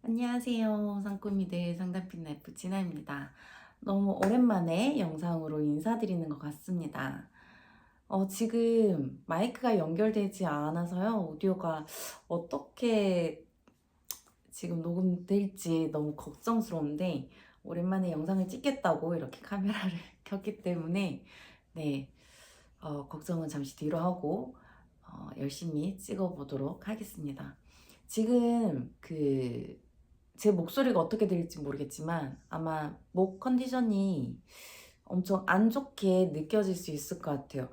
안녕하세요. 상꾸미들 상담핀 라이프 진아입니다. 너무 오랜만에 영상으로 인사드리는 것 같습니다. 지금 마이크가 연결되지 않아서요. 오디오가 어떻게 지금 녹음될지 너무 걱정스러운데, 오랜만에 영상을 찍겠다고 이렇게 카메라를 켰기 때문에, 네, 걱정은 잠시 뒤로 하고, 열심히 찍어보도록 하겠습니다. 지금 제 목소리가 어떻게 들릴지 모르겠지만 아마 목 컨디션이 엄청 안 좋게 느껴질 수 있을 것 같아요.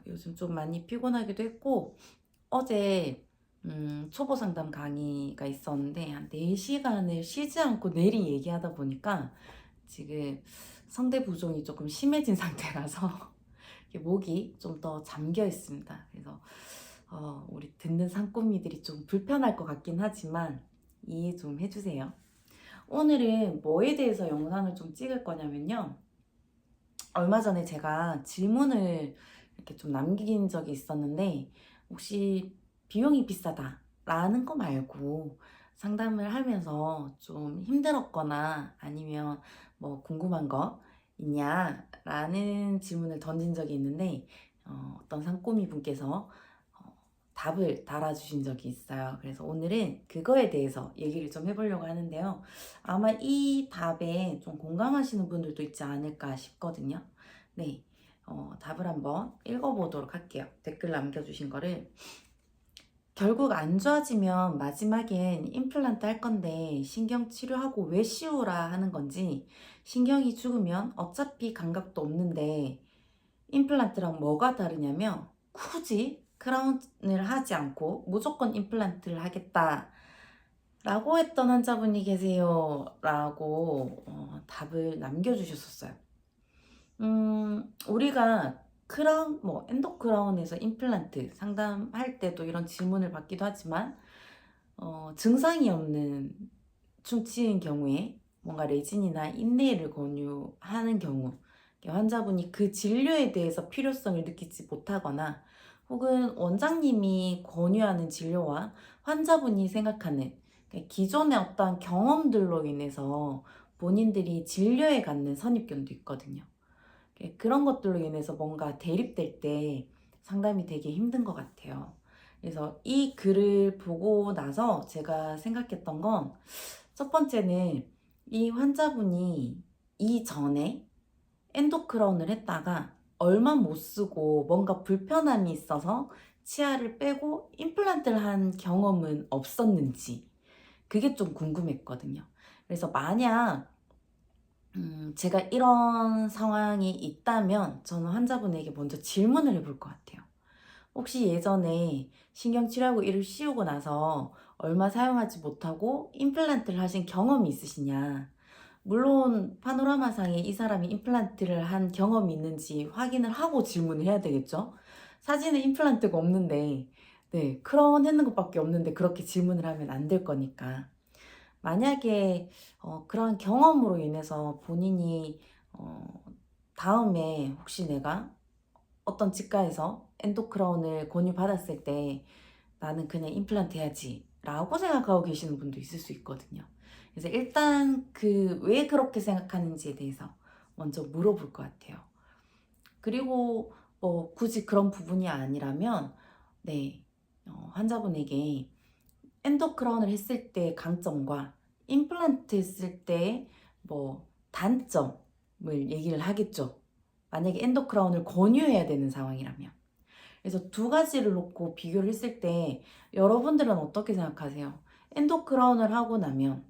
요즘 좀 많이 피곤하기도 했고 어제 초보 상담 강의가 있었는데 한 4시간을 쉬지 않고 내리 얘기하다 보니까 지금 성대 부종이 조금 심해진 상태라서 목이 좀 더 잠겨 있습니다. 그래서 우리 듣는 상꼬미들이 좀 불편할 것 같긴 하지만 이해 좀 해주세요. 오늘은 뭐에 대해서 영상을 좀 찍을 거냐면요. 얼마 전에 제가 질문을 이렇게 좀 남긴 적이 있었는데 혹시 비용이 비싸다 라는 거 말고 상담을 하면서 좀 힘들었거나 아니면 뭐 궁금한 거 있냐 라는 질문을 던진 적이 있는데 어떤 상꼬미 분께서 답을 달아주신 적이 있어요. 그래서 오늘은 그거에 대해서 얘기를 좀 해보려고 하는데요. 아마 이 답에 좀 공감하시는 분들도 있지 않을까 싶거든요. 네, 답을 한번 읽어보도록 할게요. 댓글 남겨주신 거를. 결국 안 좋아지면 마지막엔 임플란트 할 건데 신경 치료하고 왜 씌우라 하는 건지, 신경이 죽으면 어차피 감각도 없는데 임플란트랑 뭐가 다르냐면 굳이 크라운을 하지 않고 무조건 임플란트를 하겠다 라고 했던 환자분이 계세요 라고 답을 남겨주셨었어요. 우리가 크라운, 뭐 엔도크라운에서 임플란트 상담할 때도 이런 질문을 받기도 하지만 증상이 없는 충치인 경우에 뭔가 레진이나 인네일을 권유하는 경우, 환자분이 그 진료에 대해서 필요성을 느끼지 못하거나 혹은 원장님이 권유하는 진료와 환자분이 생각하는 기존의 어떤 경험들로 인해서 본인들이 진료에 갖는 선입견도 있거든요. 그런 것들로 인해서 뭔가 대립될 때 상담이 되게 힘든 것 같아요. 그래서 이 글을 보고 나서 제가 생각했던 건, 첫 번째는 이 환자분이 이전에 엔도크라운을 했다가 얼마 못 쓰고 뭔가 불편함이 있어서 치아를 빼고 임플란트를 한 경험은 없었는지, 그게 좀 궁금했거든요. 그래서 만약 제가 이런 상황이 있다면 저는 환자분에게 먼저 질문을 해볼 것 같아요. 혹시 예전에 신경치료하고 이를 씌우고 나서 얼마 사용하지 못하고 임플란트를 하신 경험이 있으시냐? 물론 파노라마상에 이 사람이 임플란트를 한 경험이 있는지 확인을 하고 질문을 해야 되겠죠? 사진에 임플란트가 없는데, 네, 크라운 했는 것밖에 없는데 그렇게 질문을 하면 안 될 거니까. 만약에 그런 경험으로 인해서 본인이 다음에 혹시 내가 어떤 치과에서 엔도크라운을 권유받았을 때 나는 그냥 임플란트 해야지 라고 생각하고 계시는 분도 있을 수 있거든요. 그래서 일단 왜 그렇게 생각하는지에 대해서 먼저 물어볼 것 같아요. 그리고 뭐 굳이 그런 부분이 아니라면, 네, 환자분에게 엔도크라운을 했을 때 강점과 임플란트 했을 때 뭐 단점을 얘기를 하겠죠. 만약에 엔도크라운을 권유해야 되는 상황이라면. 그래서 두 가지를 놓고 비교를 했을 때 여러분들은 어떻게 생각하세요? 엔도크라운을 하고 나면,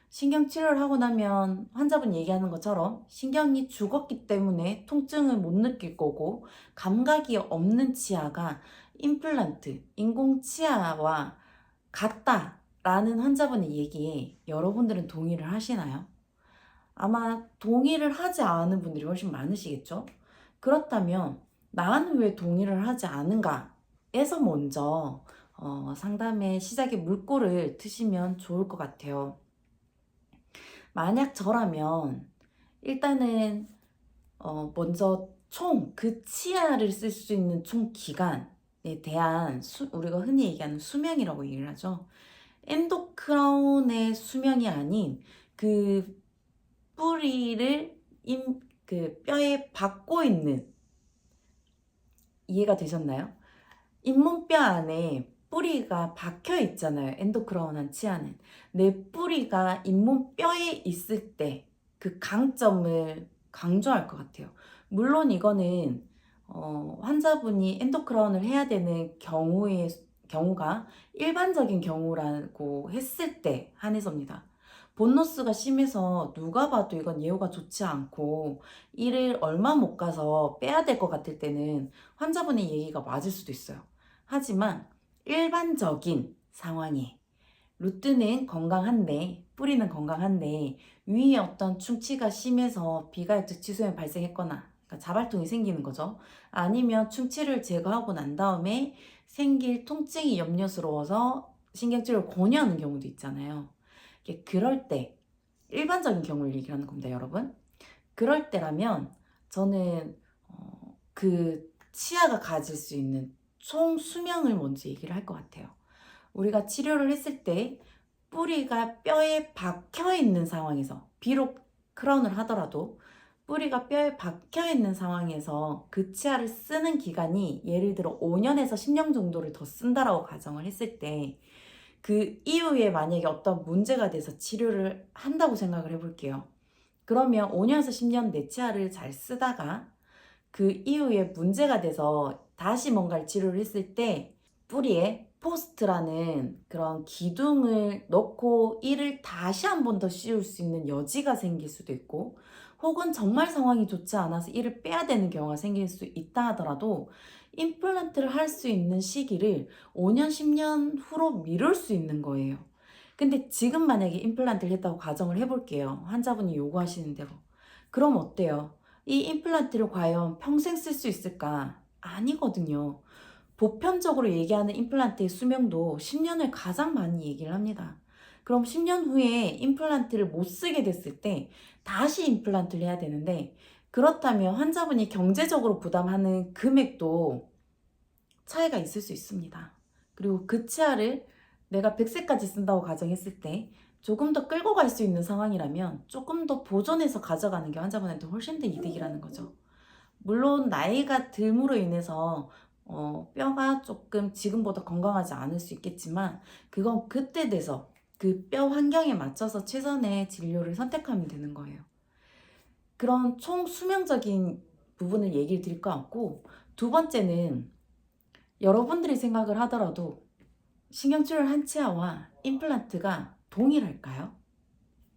신경치료를 하고 나면 환자분 얘기하는 것처럼 신경이 죽었기 때문에 통증을 못 느낄 거고 감각이 없는 치아가 임플란트, 인공치아와 같다라는 환자분의 얘기에 여러분들은 동의를 하시나요? 아마 동의를 하지 않은 분들이 훨씬 많으시겠죠? 그렇다면 나는 왜 동의를 하지 않은가에서 먼저 상담의 시작의 물꼬를 트시면 좋을 것 같아요. 만약 저라면 일단은 먼저 총 그 치아를 쓸 수 있는 총 기간에 대한 우리가 흔히 얘기하는 수명이라고 얘기를 하죠. 엔도크라운의 수명이 아닌 그 뿌리를 그 뼈에 박고 있는, 이해가 되셨나요? 잇몸뼈 안에 뿌리가 박혀 있잖아요. 엔도크라운한 치아는. 내 뿌리가 잇몸뼈에 있을 때 그 강점을 강조할 것 같아요. 물론 이거는 환자분이 엔도크라운을 해야 되는 경우가 일반적인 경우라고 했을 때 한해서입니다. 본노스가 심해서 누가 봐도 이건 예후가 좋지 않고 이를 얼마 못 가서 빼야 될 것 같을 때는 환자분의 얘기가 맞을 수도 있어요. 하지만 일반적인 상황에 루트는 건강한데, 뿌리는 건강한데 위에 어떤 충치가 심해서 비가역적 치소염이 발생했거나, 그러니까 자발통이 생기는 거죠. 아니면 충치를 제거하고 난 다음에 생길 통증이 염려스러워서 신경치료를 권유하는 경우도 있잖아요. 그럴 때, 일반적인 경우를 얘기하는 겁니다, 여러분. 그럴 때라면 저는 그 치아가 가질 수 있는 총 수명을 먼저 얘기를 할 것 같아요. 우리가 치료를 했을 때 뿌리가 뼈에 박혀 있는 상황에서, 비록 크라운을 하더라도 뿌리가 뼈에 박혀 있는 상황에서 그 치아를 쓰는 기간이 예를 들어 5년에서 10년 정도를 더 쓴다라고 가정을 했을 때, 그 이후에 만약에 어떤 문제가 돼서 치료를 한다고 생각을 해볼게요. 그러면 5년에서 10년 내 치아를 잘 쓰다가 그 이후에 문제가 돼서 다시 뭔가를 치료를 했을 때 뿌리에 포스트라는 그런 기둥을 넣고 이를 다시 한 번 더 씌울 수 있는 여지가 생길 수도 있고, 혹은 정말 상황이 좋지 않아서 이를 빼야 되는 경우가 생길 수 있다 하더라도 임플란트를 할 수 있는 시기를 5년, 10년 후로 미룰 수 있는 거예요. 근데 지금 만약에 임플란트를 했다고 가정을 해볼게요. 환자분이 요구하시는 대로. 그럼 어때요? 이 임플란트를 과연 평생 쓸 수 있을까? 아니거든요. 보편적으로 얘기하는 임플란트의 수명도 10년을 가장 많이 얘기를 합니다. 그럼 10년 후에 임플란트를 못 쓰게 됐을 때 다시 임플란트를 해야 되는데, 그렇다면 환자분이 경제적으로 부담하는 금액도 차이가 있을 수 있습니다. 그리고 그 치아를 내가 100세까지 쓴다고 가정했을 때 조금 더 끌고 갈 수 있는 상황이라면 조금 더 보존해서 가져가는 게 환자분한테 훨씬 더 이득이라는 거죠. 물론 나이가 듦으로 인해서 뼈가 조금 지금보다 건강하지 않을 수 있겠지만, 그건 그때 돼서 그 뼈 환경에 맞춰서 최선의 진료를 선택하면 되는 거예요. 그런 총 수명적인 부분을 얘기를 드릴 것 같고, 두 번째는 여러분들이 생각을 하더라도 신경치료를 한 치아와 임플란트가 동일할까요?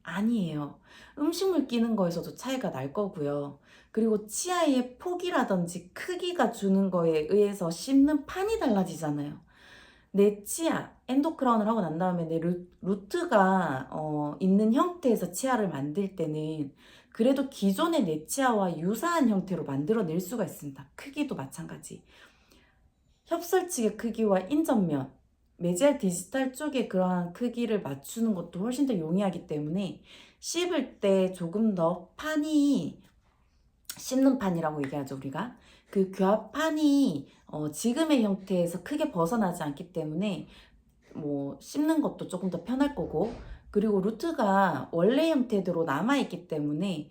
아니에요. 음식물 끼는 거에서도 차이가 날 거고요. 그리고 치아의 폭이라든지 크기가 주는 거에 의해서 씹는 판이 달라지잖아요. 내 치아, 엔도크라운을 하고 난 다음에 내 루트가 있는 형태에서 치아를 만들 때는 그래도 기존의 내 치아와 유사한 형태로 만들어낼 수가 있습니다. 크기도 마찬가지. 협설칙의 크기와 인접면, 메지알 디지털 쪽에 그러한 크기를 맞추는 것도 훨씬 더 용이하기 때문에 씹을 때 조금 더 판이, 씹는 판이라고 얘기하죠, 우리가. 그 교합판이 지금의 형태에서 크게 벗어나지 않기 때문에 뭐 씹는 것도 조금 더 편할 거고, 그리고 루트가 원래 형태대로 남아있기 때문에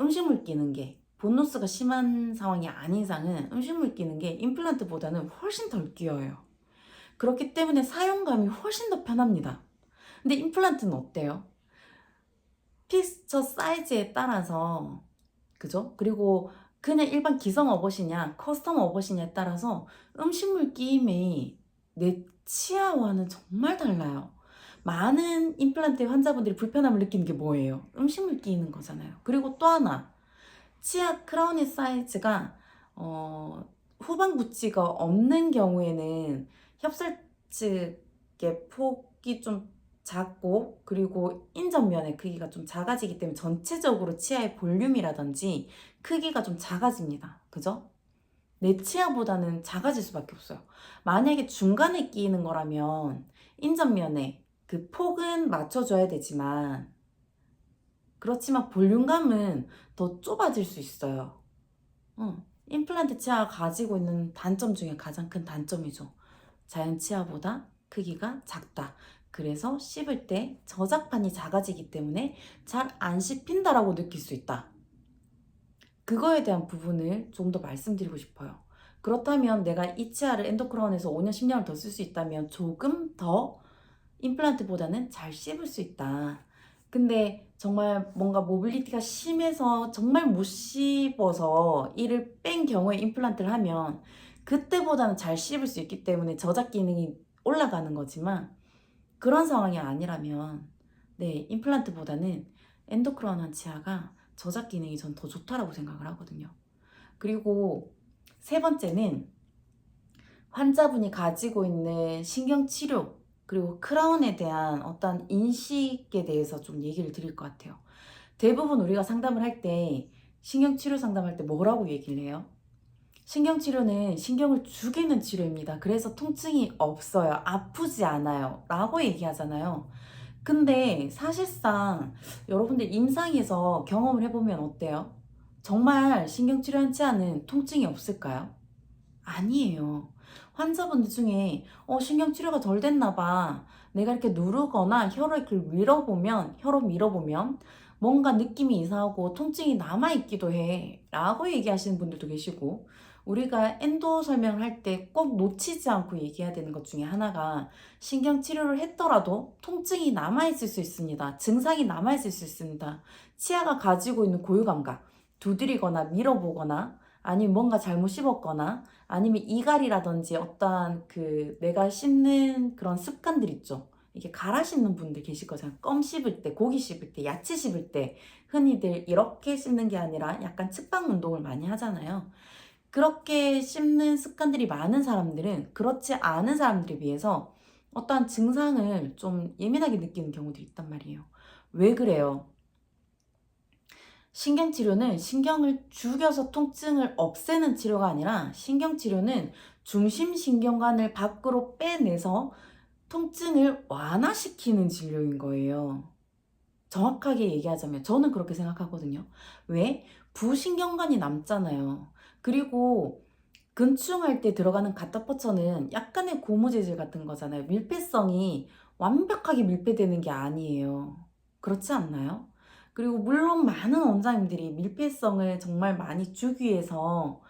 음식물 끼는 게, 본노스가 심한 상황이 아닌 이상은 음식물 끼는 게 임플란트보다는 훨씬 덜 끼어요. 그렇기 때문에 사용감이 훨씬 더 편합니다. 근데 임플란트는 어때요? 픽스처 사이즈에 따라서, 그죠? 그리고 그냥 일반 기성 업옷이냐 커스텀 업옷이냐에 따라서 음식물 끼임이 내 치아와는 정말 달라요. 많은 임플란트 환자분들이 불편함을 느끼는 게 뭐예요? 음식물 끼이는 거잖아요. 그리고 또 하나, 치아 크라운의 사이즈가 후방 부치가 없는 경우에는 협설측의 폭이 좀 작고, 그리고 인접면의 크기가 좀 작아지기 때문에 전체적으로 치아의 볼륨이라든지 크기가 좀 작아집니다. 그죠? 내 치아보다는 작아질 수밖에 없어요. 만약에 중간에 끼이는 거라면 인접면에 그 폭은 맞춰줘야 되지만, 그렇지만 볼륨감은 더 좁아질 수 있어요. 임플란트 치아가 가지고 있는 단점 중에 가장 큰 단점이죠. 자연 치아보다 크기가 작다. 그래서 씹을 때 저작판이 작아지기 때문에 잘 안 씹힌다라고 느낄 수 있다. 그거에 대한 부분을 좀 더 말씀드리고 싶어요. 그렇다면 내가 이 치아를 엔도크라운에서 5년, 10년을 더 쓸 수 있다면 조금 더 임플란트보다는 잘 씹을 수 있다. 근데 정말 뭔가 모빌리티가 심해서 정말 못 씹어서 이를 뺀 경우에 임플란트를 하면 그때보다는 잘 씹을 수 있기 때문에 저작 기능이 올라가는 거지만 그런 상황이 아니라면 네, 임플란트보다는 엔도크라운한 치아가 저작 기능이 전 더 좋다라고 생각을 하거든요. 그리고 세 번째는 환자분이 가지고 있는 신경치료 그리고 크라운에 대한 어떤 인식에 대해서 좀 얘기를 드릴 것 같아요. 대부분 우리가 상담을 할 때 신경치료 상담할 때 뭐라고 얘기를 해요? 신경치료는 신경을 죽이는 치료입니다. 그래서 통증이 없어요. 아프지 않아요. 라고 얘기하잖아요. 근데 사실상 여러분들 임상에서 경험을 해보면 어때요? 정말 신경치료한 치아는 통증이 없을까요? 아니에요. 환자분들 중에 신경치료가 덜 됐나 봐. 내가 이렇게 누르거나 혀로 밀어보면 뭔가 느낌이 이상하고 통증이 남아있기도 해. 라고 얘기하시는 분들도 계시고 우리가 엔도 설명을 할 때 꼭 놓치지 않고 얘기해야 되는 것 중에 하나가 신경치료를 했더라도 통증이 남아있을 수 있습니다. 증상이 남아있을 수 있습니다. 치아가 가지고 있는 고유감각, 두드리거나 밀어보거나 아니면 뭔가 잘못 씹었거나 아니면 이갈이라든지 어떠한 그 내가 씹는 그런 습관들 있죠. 이게 갈아 씹는 분들 계실 거잖아요. 껌 씹을 때, 고기 씹을 때, 야채 씹을 때 흔히들 이렇게 씹는 게 아니라 약간 측방 운동을 많이 하잖아요. 그렇게 씹는 습관들이 많은 사람들은 그렇지 않은 사람들에 비해서 어떠한 증상을 좀 예민하게 느끼는 경우들이 있단 말이에요. 왜 그래요? 신경치료는 신경을 죽여서 통증을 없애는 치료가 아니라 신경치료는 중심신경관을 밖으로 빼내서 통증을 완화시키는 진료인 거예요. 정확하게 얘기하자면 저는 그렇게 생각하거든요. 왜? 부신경관이 남잖아요. 그리고 근충할 때 들어가는 가타포천은 약간의 고무재질 같은 거잖아요. 밀폐성이 완벽하게 밀폐되는 게 아니에요. 그렇지 않나요? 그리고 물론 많은 원장님들이 밀폐성을 정말 많이 주기 위해서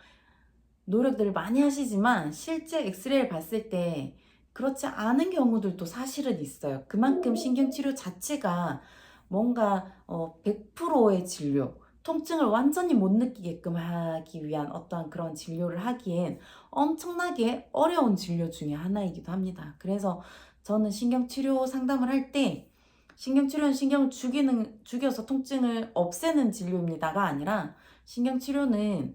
노력들을 많이 하시지만 실제 엑스레이를 봤을 때 그렇지 않은 경우들도 사실은 있어요. 그만큼 신경치료 자체가 뭔가 100%의 진료, 통증을 완전히 못 느끼게끔 하기 위한 어떠한 그런 진료를 하기엔 엄청나게 어려운 진료 중에 하나이기도 합니다. 그래서 저는 신경치료 상담을 할 때 신경치료는 신경을 죽여서 통증을 없애는 진료입니다가 아니라 신경치료는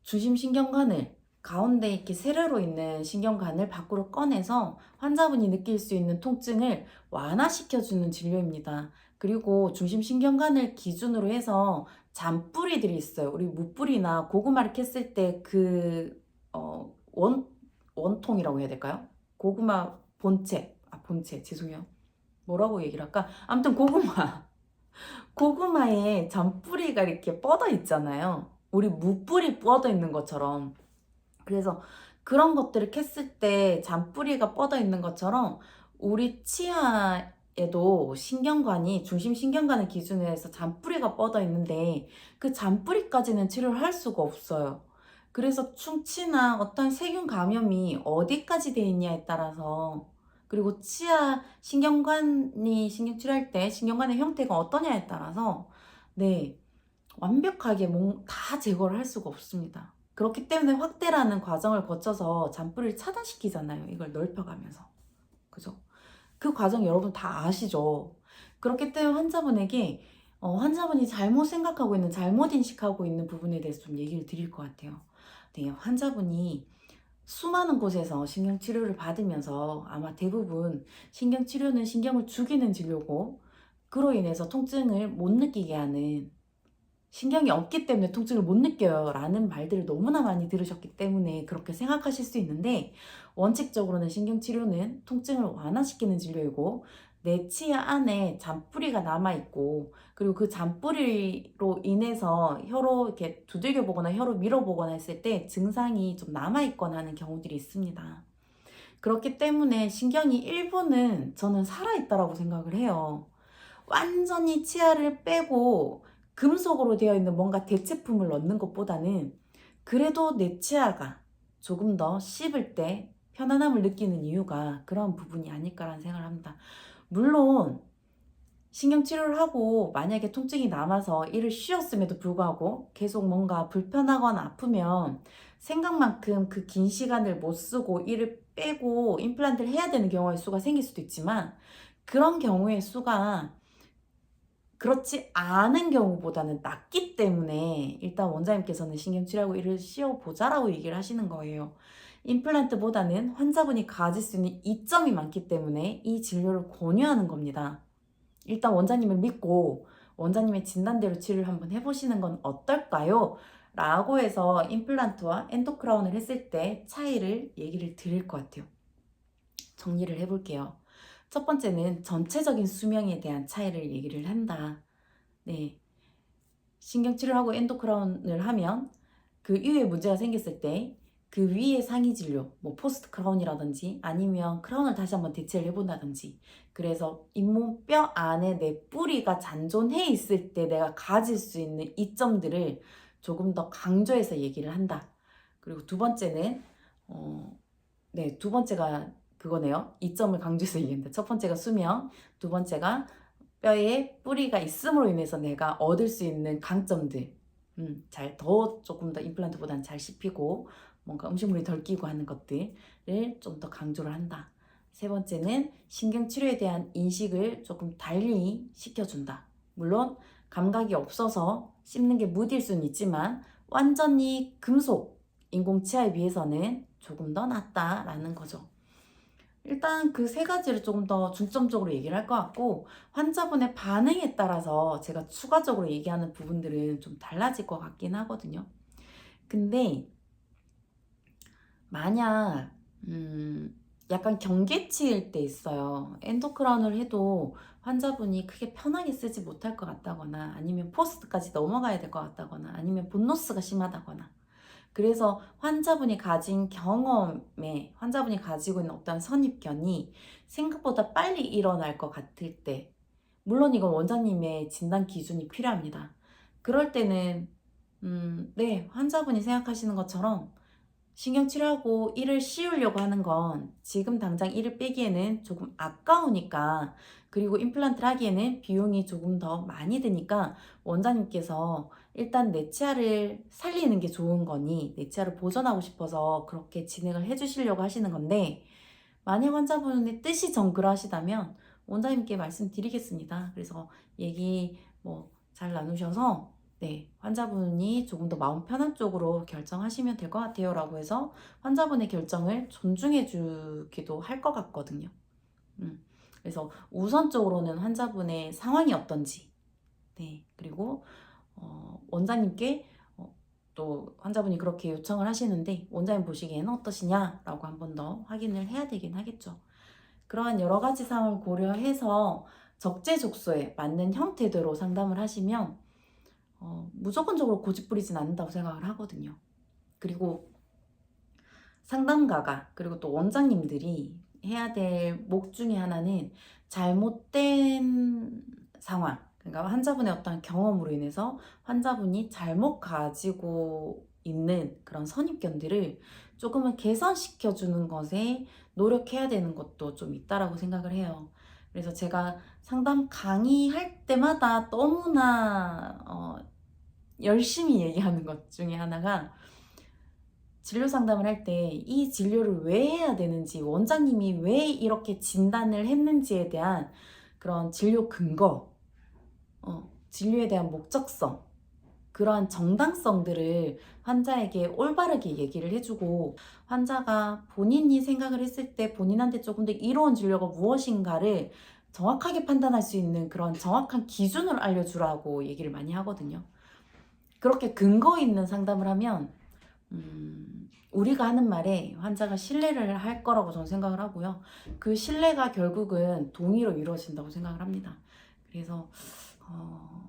중심신경관을 가운데 이렇게 세로로 있는 신경관을 밖으로 꺼내서 환자분이 느낄 수 있는 통증을 완화시켜주는 진료입니다. 그리고 중심신경관을 기준으로 해서 잔뿌리들이 있어요. 우리 무뿌리나 고구마를 캤을 때 원통이라고 해야 될까요? 고구마 본체, 죄송해요. 뭐라고 얘기를 할까? 아무튼 고구마에 잔뿌리가 이렇게 뻗어 있잖아요. 우리 무뿌리 뻗어 있는 것처럼. 그래서 그런 것들을 캤을 때 잔뿌리가 뻗어 있는 것처럼 우리 치아에도 신경관이 중심신경관을 기준으로 해서 잔뿌리가 뻗어 있는데 그 잔뿌리까지는 치료를 할 수가 없어요. 그래서 충치나 어떤 세균 감염이 어디까지 돼 있냐에 따라서 그리고 치아 신경관이 신경치료할 때 신경관의 형태가 어떠냐에 따라서 네, 완벽하게 다 제거를 할 수가 없습니다. 그렇기 때문에 확대라는 과정을 거쳐서 잔뿌리를 차단시키잖아요. 이걸 넓혀가면서. 그죠? 그 과정 여러분 다 아시죠? 그렇기 때문에 환자분이 잘못 생각하고 있는, 잘못 인식하고 있는 부분에 대해서 좀 얘기를 드릴 것 같아요. 네, 환자분이 수많은 곳에서 신경치료를 받으면서 아마 대부분 신경치료는 신경을 죽이는 진료고 그로 인해서 통증을 못 느끼게 하는 신경이 없기 때문에 통증을 못 느껴요 라는 말들을 너무나 많이 들으셨기 때문에 그렇게 생각하실 수 있는데 원칙적으로는 신경치료는 통증을 완화시키는 진료이고 내 치아 안에 잔뿌리가 남아있고 그리고 그 잔뿌리로 인해서 혀로 이렇게 두들겨 보거나 혀로 밀어보거나 했을 때 증상이 좀 남아있거나 하는 경우들이 있습니다. 그렇기 때문에 신경이 일부는 저는 살아있다라고 생각을 해요. 완전히 치아를 빼고 금속으로 되어 있는 뭔가 대체품을 넣는 것보다는 그래도 내 치아가 조금 더 씹을 때 편안함을 느끼는 이유가 그런 부분이 아닐까라는 생각을 합니다. 물론 신경치료를 하고 만약에 통증이 남아서 이를 쉬었음에도 불구하고 계속 뭔가 불편하거나 아프면 생각만큼 그 긴 시간을 못 쓰고 이를 빼고 임플란트를 해야 되는 경우의 수가 생길 수도 있지만, 그런 경우의 수가 그렇지 않은 경우보다는 낮기 때문에 일단 원장님께서는 신경치료하고 이를 씌워보자라고 얘기를 하시는 거예요. 임플란트보다는 환자분이 가질 수 있는 이점이 많기 때문에 이 진료를 권유하는 겁니다. 일단 원장님을 믿고 원장님의 진단대로 치료를 한번 해보시는 건 어떨까요? 라고 해서 임플란트와 엔도크라운을 했을 때 차이를 얘기를 드릴 것 같아요. 정리를 해볼게요. 첫 번째는 전체적인 수명에 대한 차이를 얘기를 한다. 네. 신경치료하고 엔도크라운을 하면 그 이후에 문제가 생겼을 때 그 위에 상위 진료, 뭐 포스트 크라운이라든지 아니면 크라운을 다시 한번 대체를 해본다든지, 그래서 잇몸 뼈 안에 내 뿌리가 잔존해 있을 때 내가 가질 수 있는 이점들을 조금 더 강조해서 얘기를 한다. 그리고 두 번째는 네, 두 번째가 그거네요. 이점을 강조해서 얘기한다. 첫 번째가 수명, 두 번째가 뼈에 뿌리가 있음으로 인해서 내가 얻을 수 있는 강점들, 조금 더 임플란트보다는 잘 씹히고 뭔가 음식물이 덜 끼고 하는 것들을 좀 더 강조를 한다. 세 번째는 신경치료에 대한 인식을 조금 달리 시켜준다. 물론 감각이 없어서 씹는 게 무디일 수는 있지만 완전히 금속 인공치아에 비해서는 조금 더 낫다라는 거죠. 일단 그 세 가지를 조금 더 중점적으로 얘기를 할 것 같고, 환자분의 반응에 따라서 제가 추가적으로 얘기하는 부분들은 좀 달라질 것 같긴 하거든요. 근데 만약 약간 경계치일 때 있어요. 엔도크라운을 해도 환자분이 크게 편하게 쓰지 못할 것 같다거나, 아니면 포스트까지 넘어가야 될 것 같다거나, 아니면 본노스가 심하다거나, 그래서 환자분이 가진 경험에 환자분이 가지고 있는 어떤 선입견이 생각보다 빨리 일어날 것 같을 때, 물론 이건 원장님의 진단 기준이 필요합니다. 그럴 때는 네, 환자분이 생각하시는 것처럼 신경치료하고 이를 씌우려고 하는 건 지금 당장 이를 빼기에는 조금 아까우니까, 그리고 임플란트를 하기에는 비용이 조금 더 많이 드니까 원장님께서 일단 내 치아를 살리는 게 좋은 거니 내 치아를 보존하고 싶어서 그렇게 진행을 해주시려고 하시는 건데, 만약 환자분의 뜻이 정그러하시다면 원장님께 말씀드리겠습니다. 그래서 얘기 뭐 잘 나누셔서 네, 환자분이 조금 더 마음 편한 쪽으로 결정하시면 될 것 같아요 라고 해서 환자분의 결정을 존중해 주기도 할 것 같거든요. 그래서 우선적으로는 환자분의 상황이 어떤지, 네, 그리고 원장님께 또 환자분이 그렇게 요청을 하시는데 원장님 보시기에는 어떠시냐라고 한 번 더 확인을 해야 되긴 하겠죠. 그러한 여러 가지 상황을 고려해서 적재적소에 맞는 형태대로 상담을 하시면 무조건적으로 고집부리진 않는다고 생각을 하거든요. 그리고 상담가가, 그리고 또 원장님들이 해야 될 목 중에 하나는 잘못된 상황, 그러니까 환자분의 어떤 경험으로 인해서 환자분이 잘못 가지고 있는 그런 선입견들을 조금은 개선시켜주는 것에 노력해야 되는 것도 좀 있다라고 생각을 해요. 그래서 제가 상담 강의할 때마다 너무나 열심히 얘기하는 것 중에 하나가, 진료 상담을 할 때 이 진료를 왜 해야 되는지, 원장님이 왜 이렇게 진단을 했는지에 대한 그런 진료 근거, 진료에 대한 목적성, 그러한 정당성들을 환자에게 올바르게 얘기를 해주고, 환자가 본인이 생각을 했을 때 본인한테 조금 더 이로운 진료가 무엇인가를 정확하게 판단할 수 있는 그런 정확한 기준을 알려주라고 얘기를 많이 하거든요. 그렇게 근거 있는 상담을 하면 우리가 하는 말에 환자가 신뢰를 할 거라고 저는 생각을 하고요. 그 신뢰가 결국은 동의로 이루어진다고 생각을 합니다. 그래서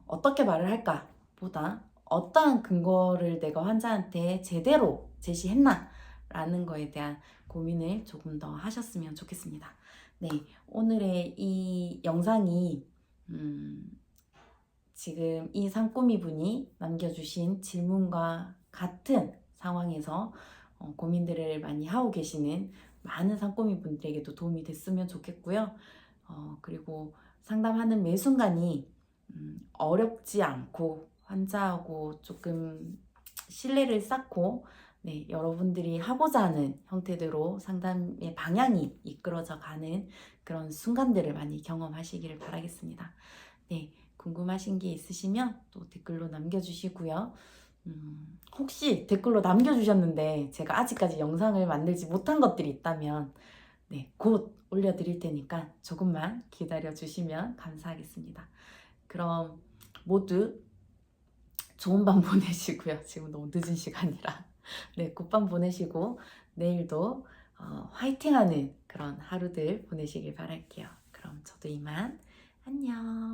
어떻게 말을 할까 보다 어떠한 근거를 내가 환자한테 제대로 제시했나 라는 거에 대한 고민을 조금 더 하셨으면 좋겠습니다. 네, 오늘의 이 영상이 지금 이 상꼬미 분이 남겨주신 질문과 같은 상황에서 고민들을 많이 하고 계시는 많은 상꼬미 분들에게도 도움이 됐으면 좋겠고요. 그리고 상담하는 매 순간이 어렵지 않고 환자하고 조금 신뢰를 쌓고 네, 여러분들이 하고자 하는 형태대로 상담의 방향이 이끌어져 가는 그런 순간들을 많이 경험하시기를 바라겠습니다. 네, 궁금하신 게 있으시면 또 댓글로 남겨주시고요. 혹시 댓글로 남겨주셨는데 제가 아직까지 영상을 만들지 못한 것들이 있다면 네, 곧 올려드릴 테니까 조금만 기다려 주시면 감사하겠습니다. 그럼 모두 좋은 밤 보내시고요. 지금 너무 늦은 시간이라. 네, 굿밤 보내시고 내일도 화이팅하는 그런 하루들 보내시길 바랄게요. 그럼 저도 이만 안녕.